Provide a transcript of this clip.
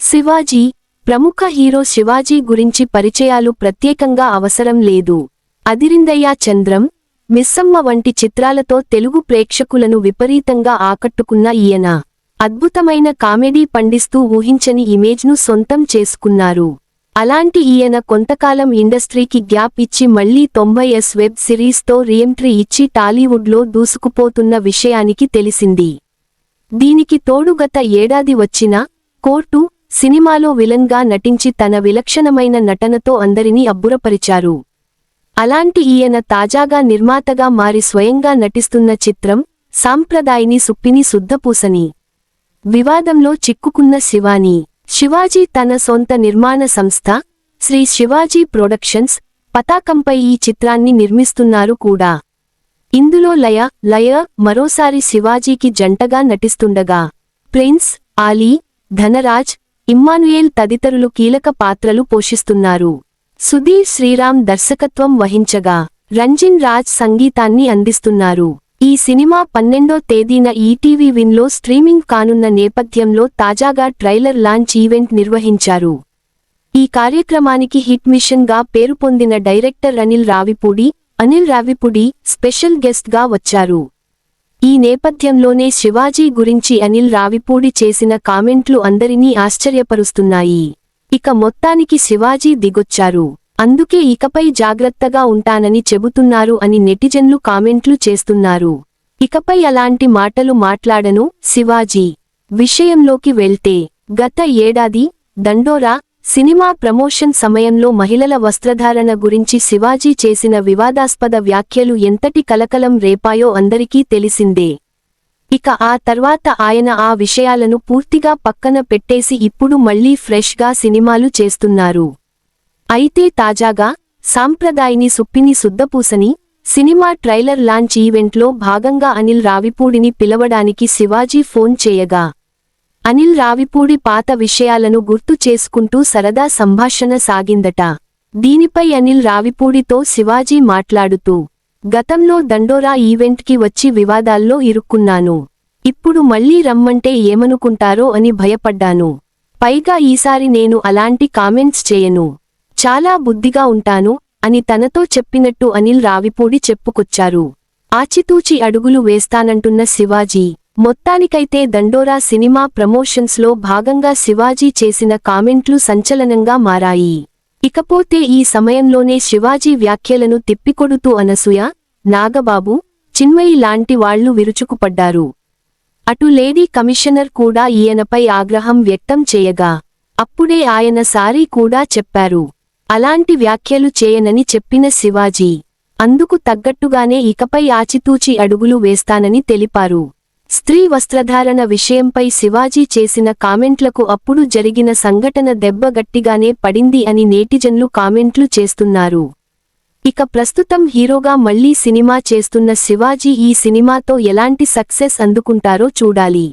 శివాజీ, ప్రముఖ హీరో శివాజీ గురించి పరిచయాలు ప్రత్యేకంగా అవసరం లేదు. అదిరిందయ్యా చంద్రం, మిస్సమ్మ వంటి చిత్రాలతో తెలుగు ప్రేక్షకులను విపరీతంగా ఆకట్టుకున్న ఈయన అద్భుతమైన కామెడీ పండిస్తూ ఊహించని ఇమేజ్ను సొంతం చేసుకున్నారు. అలాంటి ఈయన కొంతకాలం ఇండస్ట్రీకి గ్యాప్ ఇచ్చి మళ్లీ 90s వెబ్ సిరీస్తో రీఎంట్రీ ఇచ్చి టాలీవుడ్లో దూసుకుపోతున్న విషయానికి తెలిసింది. దీనికి తోడు గత ఏడాది వచ్చిన కోర్టు సినిమాలో విలన్గా నటించి తన విలక్షణమైన నటనతో అందరినీ అబ్బురపరిచారు. అలాంటి ఈయన తాజాగా నిర్మాతగా మారి స్వయంగా నటిస్తున్న చిత్రం సాంప్రదాయిని సుప్పిని శుద్ధపూసని. వివాదంలో చిక్కుకున్న శివాని. శివాజీ తన సొంత నిర్మాణ సంస్థ శ్రీ శివాజీ ప్రొడక్షన్స్ పతాకంపై ఈ చిత్రాన్ని నిర్మిస్తున్నారు కూడా. ఇందులో లయ మరోసారి శివాజీకి జంటగా నటిస్తుండగా ప్రిన్స్, ఆలీ, ధనరాజ్, ఇమ్మానుయేల్ తదితరులు కీలక పాత్రలు పోషిస్తున్నారు. సుధీర్ శ్రీరామ్ దర్శకత్వం వహించగా రంజిన్ రాజ్ సంగీతాన్ని అందిస్తున్నారు. ఈ సినిమా 12వ తేదీన ఈటీవీ విన్లో స్ట్రీమింగ్ కానున్న నేపథ్యంలో తాజాగా ట్రైలర్ లాంచ్ ఈవెంట్ నిర్వహించారు. ఈ కార్యక్రమానికి హిట్ మిషన్ గా పేరు పొందిన director Anil Ravipudi special guest గా వచ్చారు. ఈ నేపథ్యంలోనే శివాజీ గురించి అనిల్ రావిపూడి చేసిన కామెంట్లు అందరినీ ఆశ్చర్యపరుస్తున్నాయి. ఇక మొత్తానికి శివాజీ దిగొచ్చారు, అందుకే ఇకపై జాగ్రత్తగా ఉంటానని చెబుతున్నారు అని నెటిజన్లు కామెంట్లు చేస్తున్నారు. ఇకపై అలాంటి మాటలు మాట్లాడను. శివాజీ విషయంలోకి వెళ్తే గత ఏడాది దండోరా సినిమా ప్రమోషన్ సమయంలో మహిళల వస్త్రధారణ గురించి శివాజీ చేసిన వివాదాస్పద వ్యాఖ్యలు ఎంతటి కలకలం రేపాయో అందరికీ తెలిసిందే. ఇక ఆ తర్వాత ఆయన ఆ విషయాలను పూర్తిగా పక్కన పెట్టేసి ఇప్పుడు మళ్లీ ఫ్రెష్ గా సినిమాలు చేస్తున్నారు. అయితే తాజాగా సాంప్రదాయిని సుప్పిని శుద్ధపూసని సినిమా ట్రైలర్ లాంచ్ ఈవెంట్లో భాగంగా అనిల్ రావిపూడిని పిలవడానికి శివాజీ ఫోన్ చేయగా అనిల్ రావిపూడి పాత విషయాలను గుర్తు చేసుకుంటూ సరదా సంభాషణ సాగిందట. దీనిపై అనిల్ రావిపూడితో శివాజీ మాట్లాడుతూ, గతంలో దండోరా ఈవెంట్కి వచ్చి వివాదాల్లో ఇరుక్కున్నాను. ఇప్పుడు మళ్లీ రమ్మంటే ఏమనుకుంటారో అని భయపడ్డాను. పైగా ఈసారి నేను అలాంటి కామెంట్స్ చేయను. చాలా బుద్ధిగా ఉంటాను అని తనతో చెప్పినట్టు అనిల్ రావిపూడి చెప్పుకొచ్చారు. ఆచితూచి అడుగులు వేస్తానంటున్న శివాజీ. మొత్తానికైతే దండోరా సినిమా ప్రమోషన్స్లో భాగంగా శివాజీ చేసిన కామెంట్లు సంచలనంగా మారాయి. ఇకపోతే ఈ సమయంలోనే శివాజీ వ్యాఖ్యలను తిప్పికొడుతూ అనసూయ, నాగబాబు, చిన్మయి లాంటి వాళ్లు విరుచుకుపడ్డారు. అటు లేడీ కమిషనర్ కూడా ఈయనపై ఆగ్రహం వ్యక్తం చేయగా అప్పుడే ఆయన సారీ కూడా చెప్పారు. అలాంటి వ్యాఖ్యలు చేయనని చెప్పిన శివాజీ అందుకు తగ్గట్టుగానే ఇకపై ఆచితూచి అడుగులు వేస్తానని తెలిపారు. స్త్రీ వస్త్రధారణ విషయంపై శివాజీ చేసిన కామెంట్లకు అప్పుడు జరిగిన సంఘటన దెబ్బ గట్టిగానే పడింది అని నేటిజన్లు కామెంట్లు చేస్తున్నారు. ఇక ప్రస్తుతం హీరోగా మళ్లీ సినిమా చేస్తున్న శివాజీ ఈ సినిమాతో ఎలాంటి సక్సెస్ అందుకుంటారో చూడాలి.